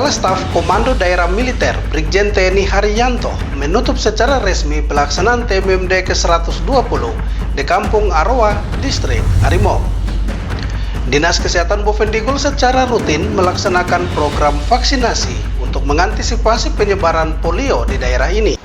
Kepala Staf Komando Daerah Militer Brigjen TNI Haryanto menutup secara resmi pelaksanaan TMMD ke-120 di Kampung Aroa, Distrik Arimo. Dinas Kesehatan Bovendigul secara rutin melaksanakan program vaksinasi untuk mengantisipasi penyebaran polio di daerah ini.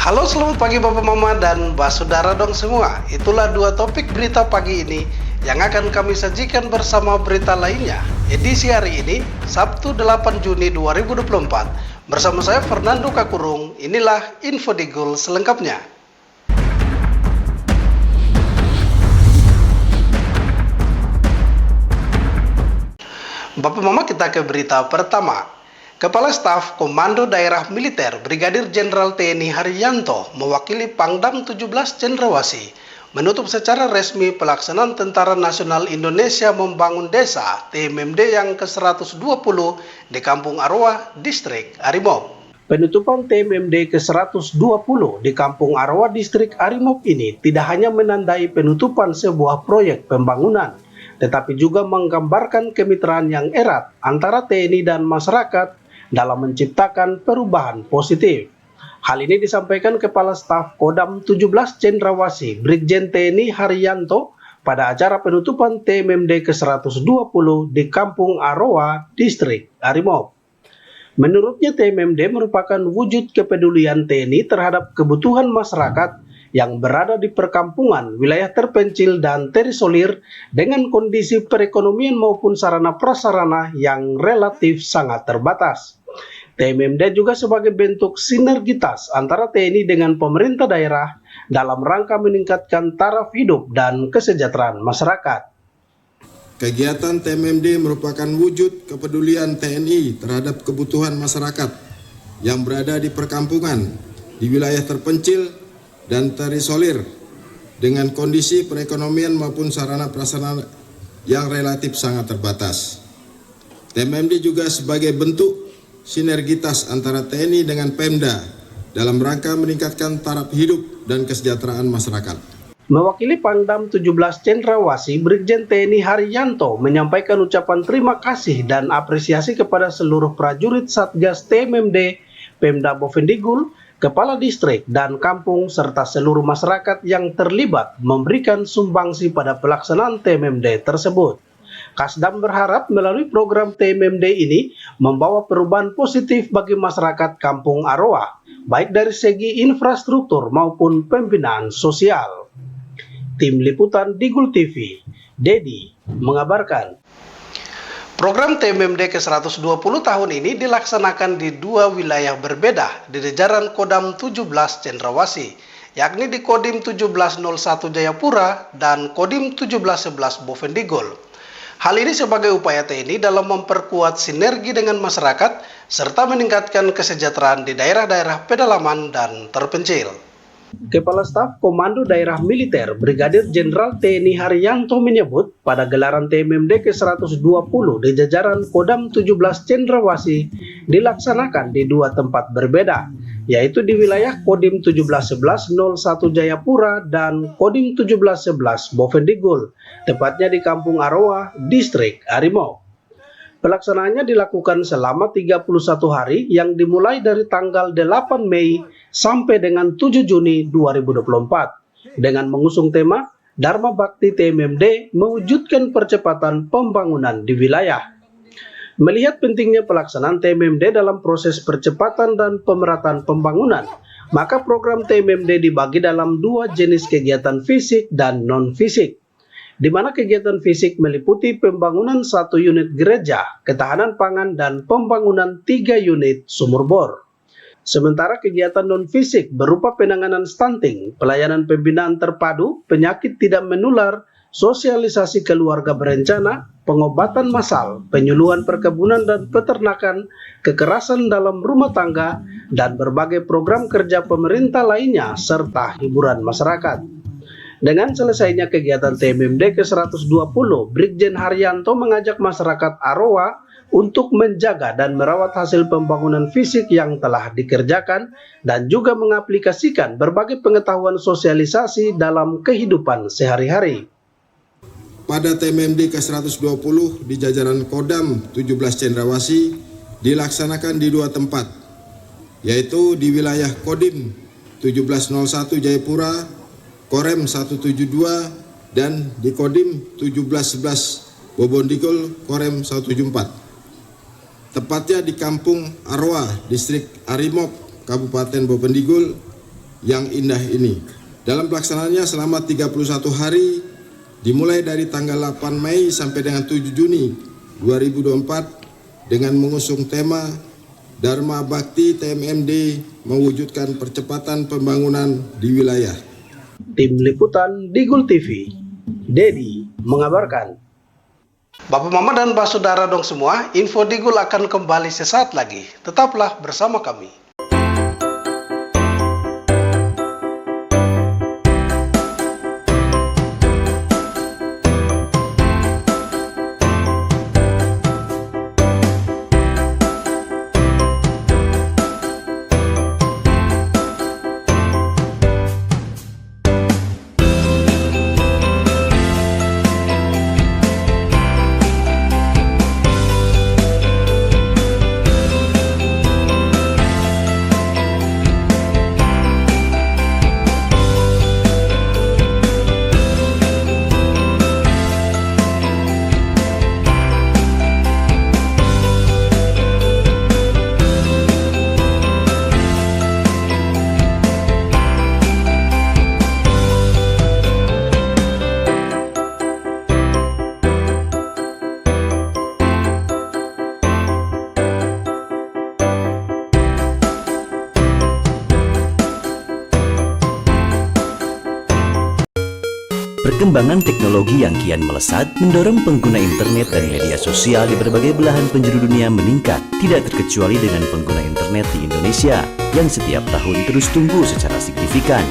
Halo, selamat pagi Bapak Mama dan Saudara dong semua. Itulah dua topik berita pagi ini yang akan kami sajikan bersama berita lainnya. Edisi hari ini, Sabtu 8 Juni 2024. Bersama saya Fernando Kakurung, inilah Info Digul selengkapnya. Bapak Mama, kita ke berita pertama. Kepala Staf Komando Daerah Militer Brigadir Jenderal TNI Haryanto mewakili Pangdam 17 Cendrawasih menutup secara resmi pelaksanaan Tentara Nasional Indonesia Membangun Desa TMMD yang ke-120 di Kampung Aroa, Distrik Arimo. Penutupan TMMD ke-120 di Kampung Aroa, Distrik Arimo ini tidak hanya menandai penutupan sebuah proyek pembangunan, tetapi juga menggambarkan kemitraan yang erat antara TNI dan masyarakat dalam menciptakan perubahan positif. Hal ini disampaikan Kepala Staf Kodam 17 Cendrawasih Brigjen TNI Haryanto pada acara penutupan TMMD ke-120 di Kampung Aroa, Distrik Arimo. Menurutnya TMMD merupakan wujud kepedulian TNI terhadap kebutuhan masyarakat yang berada di perkampungan, wilayah terpencil dan terisolir dengan kondisi perekonomian maupun sarana prasarana yang relatif sangat terbatas. TMMD juga sebagai bentuk sinergitas antara TNI dengan pemerintah daerah dalam rangka meningkatkan taraf hidup dan kesejahteraan masyarakat. Kegiatan TMMD merupakan wujud kepedulian TNI terhadap kebutuhan masyarakat yang berada di perkampungan, di wilayah terpencil dan terisolir dengan kondisi perekonomian maupun sarana prasarana yang relatif sangat terbatas. TMMD juga sebagai bentuk sinergitas antara TNI dengan Pemda dalam rangka meningkatkan taraf hidup dan kesejahteraan masyarakat. Mewakili Pangdam 17 Cendrawasih, Brigjen TNI Haryanto menyampaikan ucapan terima kasih dan apresiasi kepada seluruh prajurit Satgas TMMD, Pemda Bovendigul, Kepala Distrik dan Kampung serta seluruh masyarakat yang terlibat memberikan sumbangsi pada pelaksanaan TMMD tersebut. Kasdam berharap melalui program TMMD ini membawa perubahan positif bagi masyarakat Kampung Aroa, baik dari segi infrastruktur maupun pembinaan sosial. Tim Liputan Digul TV, Dedi mengabarkan. Program TMMD ke-120 tahun ini dilaksanakan di dua wilayah berbeda di jajaran Kodam 17 Cendrawasih, yakni di Kodim 1701 Jayapura dan Kodim 1711 Bovendigul. Hal ini sebagai upaya TNI dalam memperkuat sinergi dengan masyarakat serta meningkatkan kesejahteraan di daerah-daerah pedalaman dan terpencil. Kepala Staf Komando Daerah Militer Brigadir Jenderal TNI Haryanto menyebut pada gelaran TMMD ke-120 di jajaran Kodam 17 Cendrawasih dilaksanakan di dua tempat berbeda, yaitu di wilayah Kodim 1711 01 Jayapura dan Kodim 1711 Bovendigul, tepatnya di Kampung Aroa, Distrik Arimo. Pelaksanaannya dilakukan selama 31 hari yang dimulai dari tanggal 8 Mei sampai dengan 7 Juni 2024 dengan mengusung tema Dharma Bakti TMMD mewujudkan percepatan pembangunan di wilayah. Melihat pentingnya pelaksanaan TMMD dalam proses percepatan dan pemerataan pembangunan, maka program TMMD dibagi dalam dua jenis kegiatan fisik dan non-fisik, di mana kegiatan fisik meliputi pembangunan 1 unit gereja, ketahanan pangan, dan pembangunan 3 unit sumur bor. Sementara kegiatan non-fisik berupa penanganan stunting, pelayanan pembinaan terpadu, penyakit tidak menular, sosialisasi keluarga berencana, pengobatan massal, penyuluhan perkebunan dan peternakan, kekerasan dalam rumah tangga, dan berbagai program kerja pemerintah lainnya, serta hiburan masyarakat. Dengan selesainya kegiatan TMMD ke-120, Brigjen Haryanto mengajak masyarakat Aroa untuk menjaga dan merawat hasil pembangunan fisik yang telah dikerjakan dan juga mengaplikasikan berbagai pengetahuan sosialisasi dalam kehidupan sehari-hari. pada TMMD ke-120 di jajaran Kodam 17 Cendrawasih dilaksanakan di dua tempat, yaitu di wilayah Kodim 1701 Jayapura, Korem 172, dan di Kodim 1711 Bobodigul, Korem 174. Tepatnya di Kampung Arwa, Distrik Arimop, Kabupaten Bovendigul yang indah ini. Dalam pelaksanaannya selama 31 hari, dimulai dari tanggal 8 Mei sampai dengan 7 Juni 2024 dengan mengusung tema Dharma Bakti TMMD mewujudkan percepatan pembangunan di wilayah. Tim Liputan Digul TV, Dedi mengabarkan. Bapak Mama dan Mbak Saudara dong semua, info Digul akan kembali sesaat lagi. Tetaplah bersama kami. Perkembangan teknologi yang kian melesat mendorong pengguna internet dan media sosial di berbagai belahan penjuru dunia meningkat, tidak terkecuali dengan pengguna internet di Indonesia yang setiap tahun terus tumbuh secara signifikan.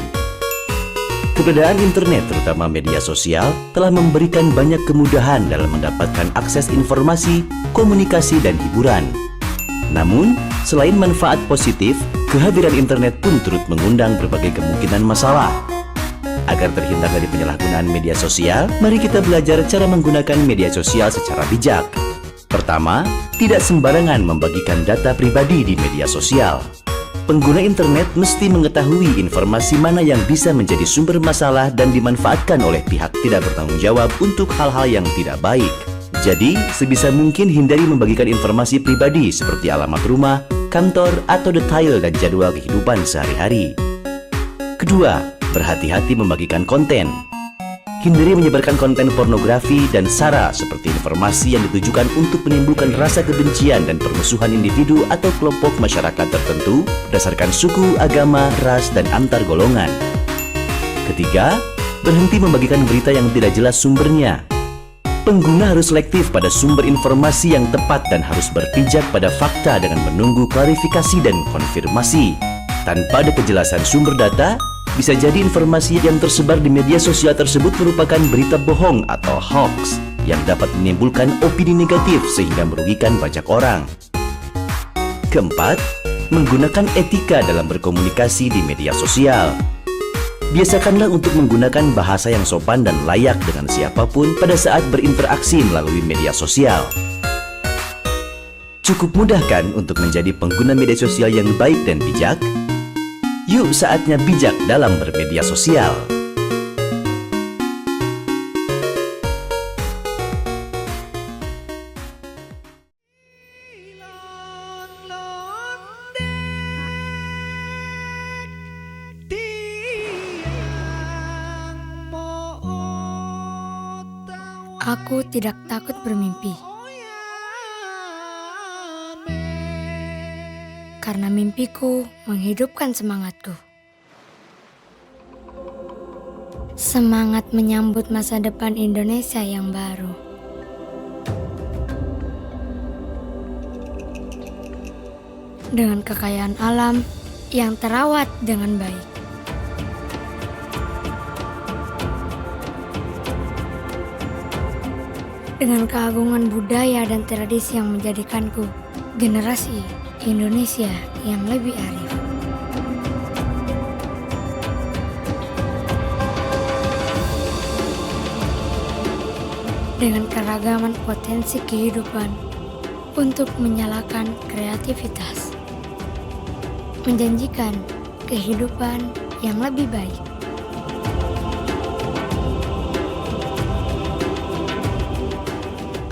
Keberadaan internet, terutama media sosial, telah memberikan banyak kemudahan dalam mendapatkan akses informasi, komunikasi, dan hiburan. Namun, selain manfaat positif, kehadiran internet pun turut mengundang berbagai kemungkinan masalah. Agar terhindar dari penyalahgunaan media sosial, mari kita belajar cara menggunakan media sosial secara bijak. Pertama, tidak sembarangan membagikan data pribadi di media sosial. Pengguna internet mesti mengetahui informasi mana yang bisa menjadi sumber masalah dan dimanfaatkan oleh pihak tidak bertanggung jawab untuk hal-hal yang tidak baik. Jadi, sebisa mungkin hindari membagikan informasi pribadi seperti alamat rumah, kantor, atau detail dan jadwal kehidupan sehari-hari. Kedua, berhati-hati membagikan konten. Hindari menyebarkan konten pornografi dan sara seperti informasi yang ditujukan untuk menimbulkan rasa kebencian dan permusuhan individu atau kelompok masyarakat tertentu berdasarkan suku, agama, ras, dan antar golongan. Ketiga, berhenti membagikan berita yang tidak jelas sumbernya. Pengguna harus selektif pada sumber informasi yang tepat dan harus berpijak pada fakta dengan menunggu klarifikasi dan konfirmasi. Tanpa ada kejelasan sumber data, bisa jadi informasi yang tersebar di media sosial tersebut merupakan berita bohong atau hoax yang dapat menimbulkan opini negatif sehingga merugikan banyak orang. Keempat, menggunakan etika dalam berkomunikasi di media sosial. Biasakanlah untuk menggunakan bahasa yang sopan dan layak dengan siapapun pada saat berinteraksi melalui media sosial. Cukup mudah kan untuk menjadi pengguna media sosial yang baik dan bijak? Yuk saatnya bijak dalam bermedia sosial. Aku tidak takut bermimpi. Karena mimpiku menghidupkan semangatku. Semangat menyambut masa depan Indonesia yang baru. Dengan kekayaan alam yang terawat dengan baik. Dengan keagungan budaya dan tradisi yang menjadikanku generasi Indonesia yang lebih arif. dengan keragaman potensi kehidupan untuk menyalakan kreativitas, menjanjikan kehidupan yang lebih baik.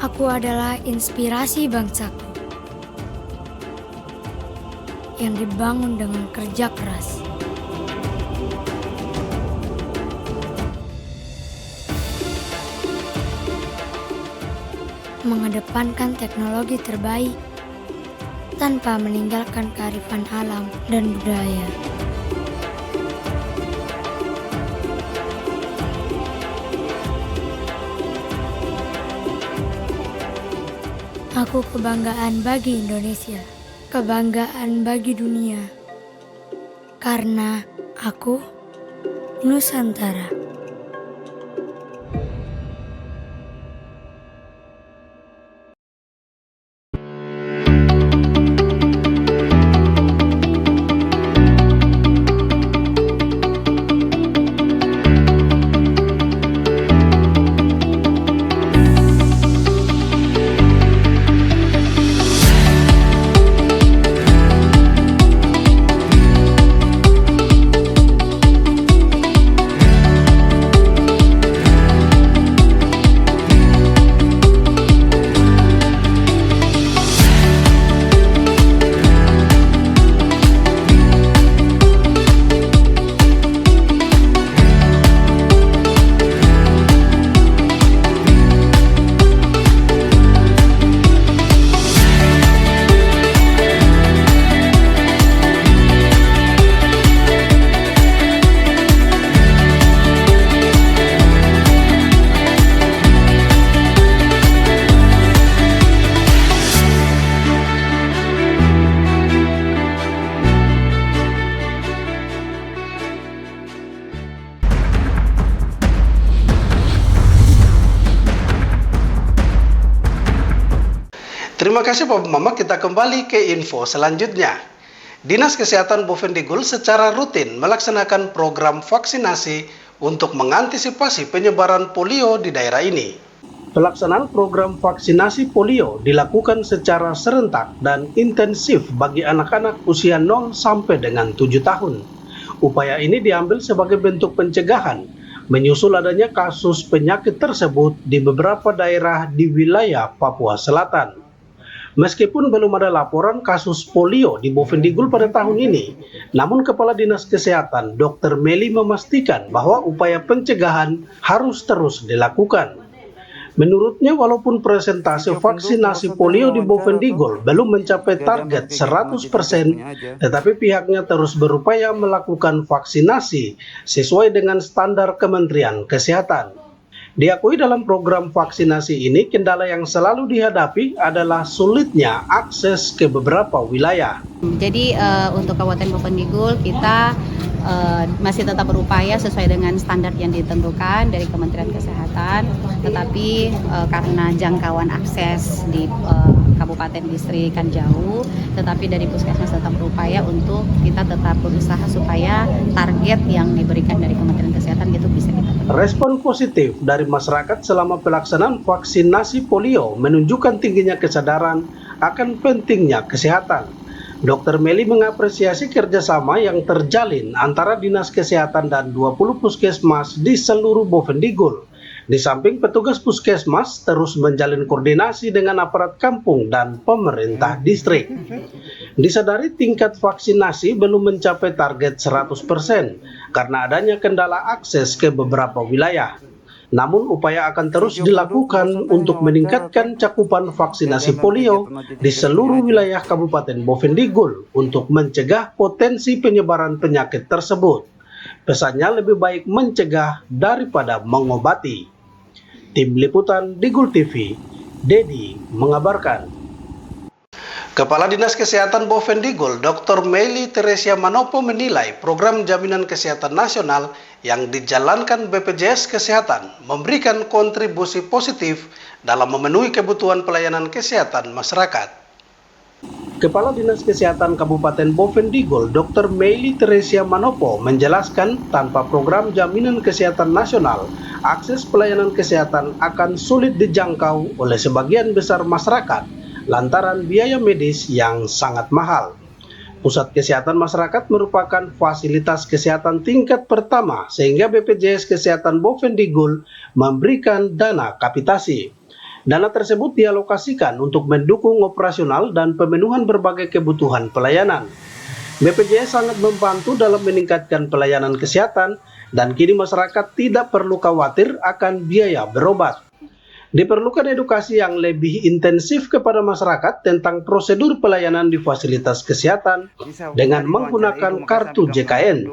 Aku adalah inspirasi bangsaku yang dibangun dengan kerja keras. Mengedepankan teknologi terbaik tanpa meninggalkan kearifan alam dan budaya. Aku kebanggaan bagi Indonesia, kebanggaan bagi dunia, karena aku Nusantara. Terima kasih Pak Mama, kita kembali ke info selanjutnya. Dinas Kesehatan Bovendigul secara rutin melaksanakan program vaksinasi untuk mengantisipasi penyebaran polio di daerah ini. Pelaksanaan program vaksinasi polio dilakukan secara serentak dan intensif bagi anak-anak usia 0 sampai dengan 7 tahun. Upaya ini diambil sebagai bentuk pencegahan menyusul adanya kasus penyakit tersebut di beberapa daerah di wilayah Papua Selatan. Meskipun belum ada laporan kasus polio di Bovendigul pada tahun ini, namun Kepala Dinas Kesehatan Dr. Meli memastikan bahwa upaya pencegahan harus terus dilakukan. Menurutnya, walaupun presentase vaksinasi polio di Bovendigul belum mencapai target 100%, tetapi pihaknya terus berupaya melakukan vaksinasi sesuai dengan standar Kementerian Kesehatan. Diakui dalam program vaksinasi ini, kendala yang selalu dihadapi adalah sulitnya akses ke beberapa wilayah. Jadi untuk Kabupaten Bovendigul kita masih tetap berupaya sesuai dengan standar yang ditentukan dari Kementerian Kesehatan, tetapi karena jangkauan akses di kabupaten distrik kan jauh, tetapi dari Puskesmas tetap berupaya untuk kita tetap berusaha supaya target yang diberikan dari Kementerian Kesehatan gitu bisa kita penuhi. Respon positif dari masyarakat selama pelaksanaan vaksinasi polio menunjukkan tingginya kesadaran akan pentingnya kesehatan. Dr. Meli mengapresiasi kerjasama yang terjalin antara Dinas Kesehatan dan 20 puskesmas di seluruh Bovendigul. Di samping petugas puskesmas terus menjalin koordinasi dengan aparat kampung dan pemerintah distrik. Disadari tingkat vaksinasi belum mencapai target 100% karena adanya kendala akses ke beberapa wilayah. Namun upaya akan terus dilakukan untuk meningkatkan cakupan vaksinasi polio di seluruh wilayah Kabupaten Bovendigul untuk mencegah potensi penyebaran penyakit tersebut. Pesannya lebih baik mencegah daripada mengobati. Tim Liputan Digul TV, Dedi mengabarkan. Kepala Dinas Kesehatan Bovendigul, Dr. Meli Teresia Manopo menilai program Jaminan Kesehatan Nasional yang dijalankan BPJS Kesehatan memberikan kontribusi positif dalam memenuhi kebutuhan pelayanan kesehatan masyarakat. Kepala Dinas Kesehatan Kabupaten Bovendigul, Dr. Meili Teresia Manopo, menjelaskan tanpa program Jaminan Kesehatan Nasional, akses pelayanan kesehatan akan sulit dijangkau oleh sebagian besar masyarakat lantaran biaya medis yang sangat mahal. Pusat Kesehatan Masyarakat merupakan fasilitas kesehatan tingkat pertama sehingga BPJS Kesehatan Bovendigul memberikan dana kapitasi. Dana tersebut dialokasikan untuk mendukung operasional dan pemenuhan berbagai kebutuhan pelayanan. BPJS sangat membantu dalam meningkatkan pelayanan kesehatan dan kini masyarakat tidak perlu khawatir akan biaya berobat. Diperlukan edukasi yang lebih intensif kepada masyarakat tentang prosedur pelayanan di fasilitas kesehatan dengan menggunakan kartu JKN.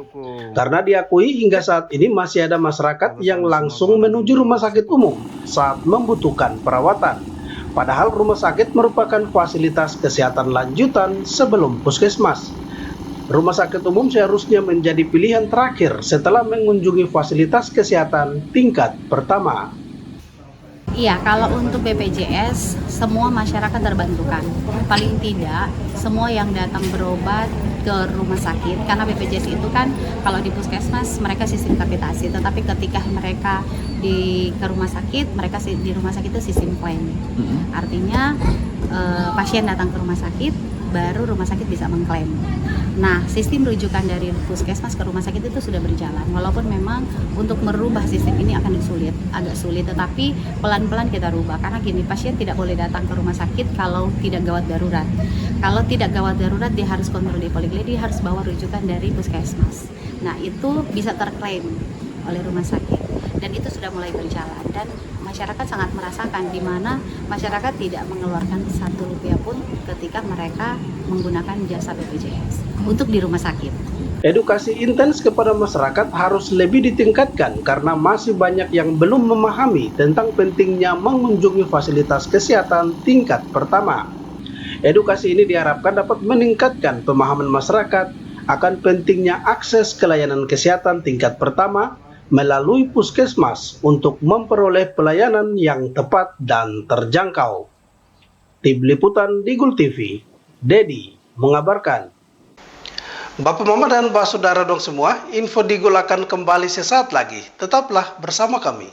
Karena diakui hingga saat ini masih ada masyarakat yang langsung menuju rumah sakit umum saat membutuhkan perawatan. Padahal rumah sakit merupakan fasilitas kesehatan lanjutan sebelum puskesmas. Rumah sakit umum seharusnya menjadi pilihan terakhir setelah mengunjungi fasilitas kesehatan tingkat pertama. Iya, kalau untuk BPJS, semua masyarakat terbantukan. Paling tidak, semua yang datang berobat ke rumah sakit, karena BPJS itu kan kalau di puskesmas mereka sistem kapitasi, tetapi ketika mereka ke rumah sakit, mereka di rumah sakit itu sistem klaim. Artinya pasien datang ke rumah sakit, baru rumah sakit bisa mengklaim. Nah, sistem rujukan dari puskesmas ke rumah sakit itu sudah berjalan. Walaupun memang untuk merubah sistem ini akan agak sulit, tetapi pelan-pelan kita rubah. Karena gini, pasien tidak boleh datang ke rumah sakit kalau tidak gawat darurat. Kalau tidak gawat darurat, dia harus kontrol di poliklinik, dia harus bawa rujukan dari puskesmas. Nah, itu bisa terklaim oleh rumah sakit. Dan itu sudah mulai berjalan. Dan masyarakat sangat merasakan di mana masyarakat tidak mengeluarkan Rp1 pun ketika mereka menggunakan jasa BPJS untuk di rumah sakit. Edukasi intens kepada masyarakat harus lebih ditingkatkan karena masih banyak yang belum memahami tentang pentingnya mengunjungi fasilitas kesehatan tingkat pertama. Edukasi ini diharapkan dapat meningkatkan pemahaman masyarakat akan pentingnya akses ke layanan kesehatan tingkat pertama melalui puskesmas untuk memperoleh pelayanan yang tepat dan terjangkau. Tim Liputan Digul TV, Dedi mengabarkan. Bapak Mama dan Bapak Saudara dong semua, info Digul akan kembali sesaat lagi. Tetaplah bersama kami.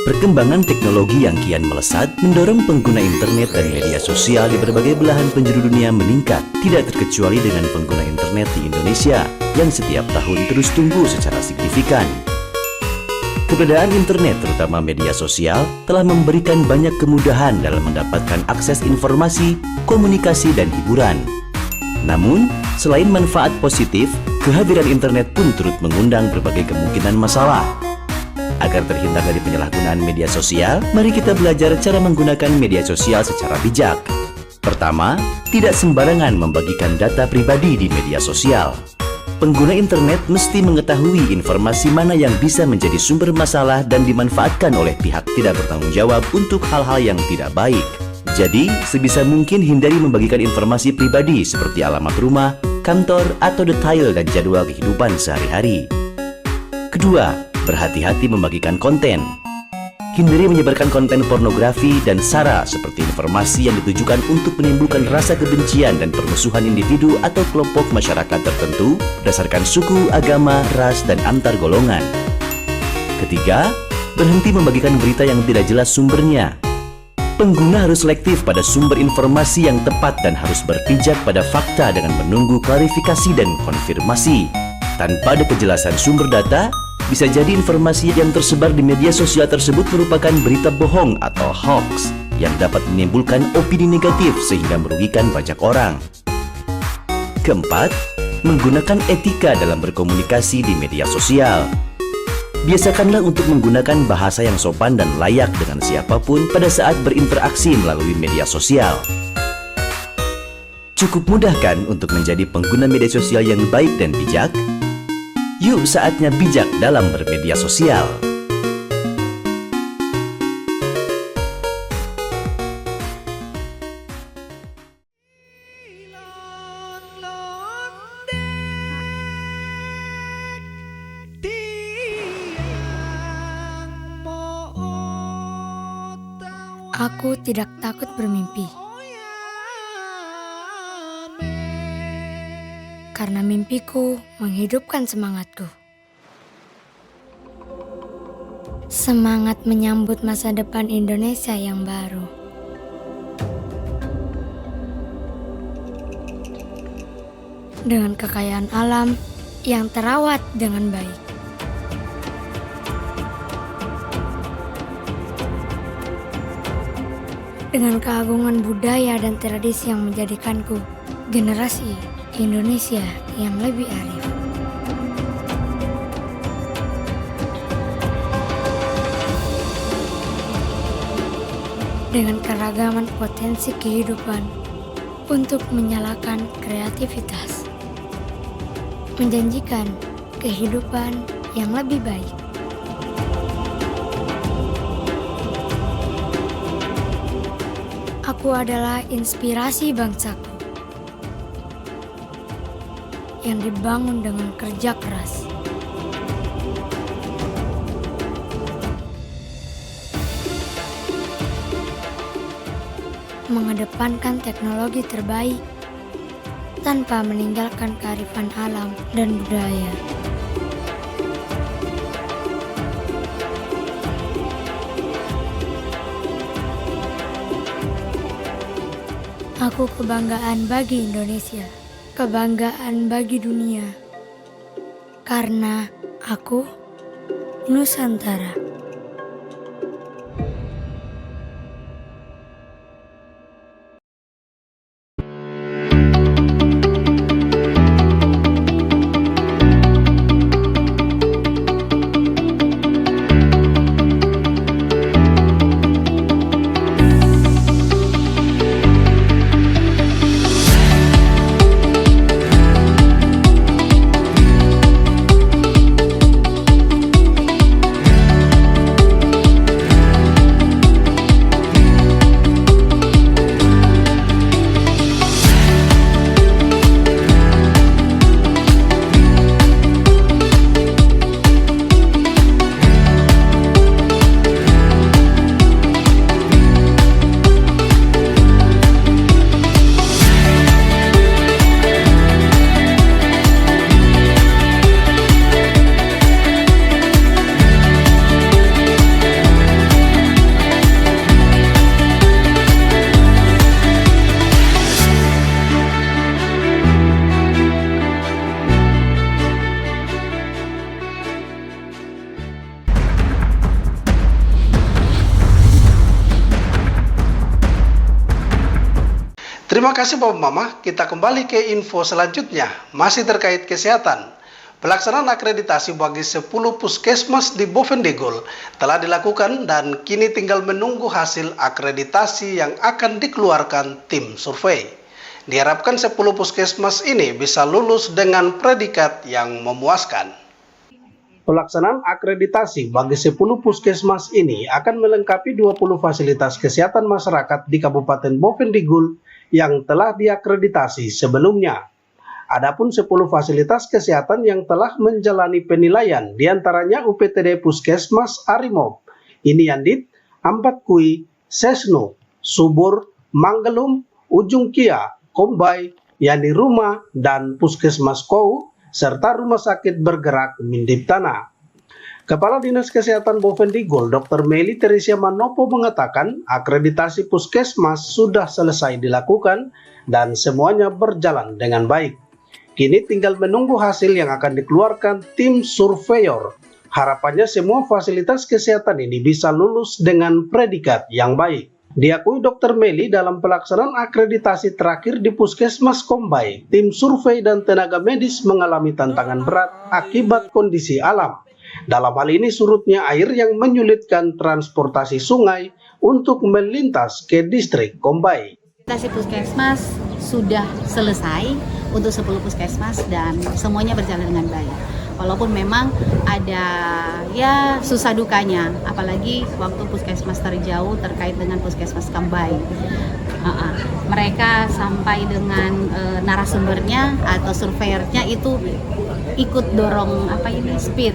Perkembangan teknologi yang kian melesat mendorong pengguna internet dan media sosial di berbagai belahan penjuru dunia meningkat, tidak terkecuali dengan pengguna internet di Indonesia yang setiap tahun terus tumbuh secara signifikan. Keberadaan internet, terutama media sosial, telah memberikan banyak kemudahan dalam mendapatkan akses informasi, komunikasi, dan hiburan. Namun, selain manfaat positif, kehadiran internet pun turut mengundang berbagai kemungkinan masalah. Agar terhindar dari penyalahgunaan media sosial, mari kita belajar cara menggunakan media sosial secara bijak. Pertama, tidak sembarangan membagikan data pribadi di media sosial. Pengguna internet mesti mengetahui informasi mana yang bisa menjadi sumber masalah dan dimanfaatkan oleh pihak tidak bertanggung jawab untuk hal-hal yang tidak baik. Jadi, sebisa mungkin hindari membagikan informasi pribadi seperti alamat rumah, kantor, atau detail dan jadwal kehidupan sehari-hari. Kedua, berhati-hati membagikan konten. Hindari menyebarkan konten pornografi dan sara seperti informasi yang ditujukan untuk menimbulkan rasa kebencian dan permusuhan individu atau kelompok masyarakat tertentu berdasarkan suku, agama, ras, dan antar golongan. Ketiga, berhenti membagikan berita yang tidak jelas sumbernya. Pengguna harus selektif pada sumber informasi yang tepat dan harus berpijak pada fakta dengan menunggu klarifikasi dan konfirmasi. Tanpa ada kejelasan sumber data, bisa jadi informasi yang tersebar di media sosial tersebut merupakan berita bohong atau hoax yang dapat menimbulkan opini negatif sehingga merugikan banyak orang. Keempat, menggunakan etika dalam berkomunikasi di media sosial. Biasakanlah untuk menggunakan bahasa yang sopan dan layak dengan siapapun pada saat berinteraksi melalui media sosial. Cukup mudah kan untuk menjadi pengguna media sosial yang baik dan bijak? Yuk saatnya bijak dalam bermedia sosial. Aku tidak takut bermimpi. Karena mimpiku menghidupkan semangatku. Semangat menyambut masa depan Indonesia yang baru. Dengan kekayaan alam yang terawat dengan baik. Dengan keagungan budaya dan tradisi yang menjadikanku generasi Indonesia yang lebih arif. Dengan keragaman potensi kehidupan untuk menyalakan kreativitas. Menjanjikan kehidupan yang lebih baik. Aku adalah inspirasi bangsaku yang dibangun dengan kerja keras. Mengedepankan teknologi terbaik tanpa meninggalkan kearifan alam dan budaya. Aku kebanggaan bagi Indonesia, kebanggaan bagi dunia, karena aku Nusantara. Terima kasih Bapak Mama, kita kembali ke info selanjutnya, masih terkait kesehatan. Pelaksanaan akreditasi bagi 10 puskesmas di Bovendigul telah dilakukan dan kini tinggal menunggu hasil akreditasi yang akan dikeluarkan tim survei. Diharapkan 10 puskesmas ini bisa lulus dengan predikat yang memuaskan. Pelaksanaan akreditasi bagi 10 puskesmas ini akan melengkapi 20 fasilitas kesehatan masyarakat di Kabupaten Bovendigul yang telah diakreditasi sebelumnya. Adapun 10 fasilitas kesehatan yang telah menjalani penilaian, diantaranya UPTD Puskesmas Arimob, Iniandit, Ampat-Kui, Sesno, Subur, Manggelum, Ujung Kia, Kombay, Yani Rumah, dan Puskesmas Kou, serta Rumah Sakit Bergerak Mindip Tanah. Kepala Dinas Kesehatan Bovendigul, Dr. Meli Teresia Manopo mengatakan akreditasi puskesmas sudah selesai dilakukan dan semuanya berjalan dengan baik. Kini tinggal menunggu hasil yang akan dikeluarkan tim surveyor. Harapannya semua fasilitas kesehatan ini bisa lulus dengan predikat yang baik. Diakui Dr. Meli dalam pelaksanaan akreditasi terakhir di Puskesmas Kombai, tim survei dan tenaga medis mengalami tantangan berat akibat kondisi alam. Dalam hal ini surutnya air yang menyulitkan transportasi sungai untuk melintas ke distrik Kombai. Akreditasi puskesmas sudah selesai untuk 10 puskesmas dan semuanya berjalan dengan baik. Walaupun memang ada ya susah dukanya, apalagi waktu puskesmas terjauh terkait dengan puskesmas Kombai. Mereka sampai dengan narasumbernya atau surveyornya itu ikut dorong speed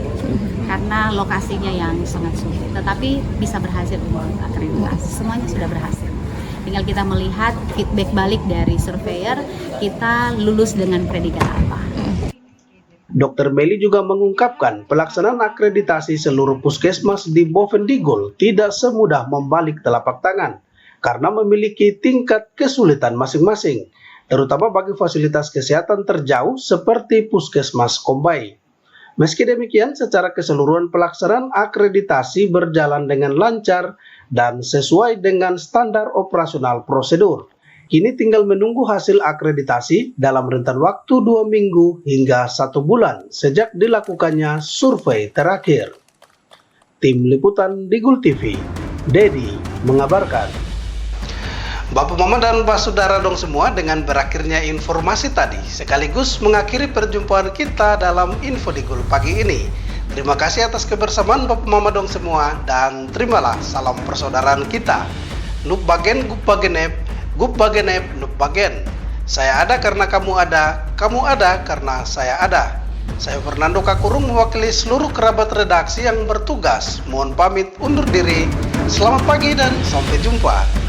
karena lokasinya yang sangat sulit. Tetapi bisa berhasil untuk akreditasi, semuanya sudah berhasil. Tinggal kita melihat feedback balik dari surveyor, kita lulus dengan predikat apa. Dr. Meli juga mengungkapkan pelaksanaan akreditasi seluruh puskesmas di Bovendigul tidak semudah membalik telapak tangan karena memiliki tingkat kesulitan masing-masing, terutama bagi fasilitas kesehatan terjauh seperti Puskesmas Kombai. Meski demikian, secara keseluruhan pelaksanaan akreditasi berjalan dengan lancar dan sesuai dengan standar operasional prosedur. Kini tinggal menunggu hasil akreditasi dalam rentan waktu 2 minggu hingga 1 bulan sejak dilakukannya survei terakhir. Tim Liputan Digul TV, Dedi mengabarkan. Bapak Mama dan Pak Saudara dong semua, dengan berakhirnya informasi tadi sekaligus mengakhiri perjumpaan kita dalam Info Digul pagi ini. Terima kasih atas kebersamaan Bapak Mama dong semua dan terimalah salam persaudaraan kita. Nup bagen gup bagenep, gup bagenep nup bagen. Saya ada karena kamu ada karena saya ada. Saya Fernando Kakurung mewakili seluruh kerabat redaksi yang bertugas. Mohon pamit undur diri. Selamat pagi dan sampai jumpa.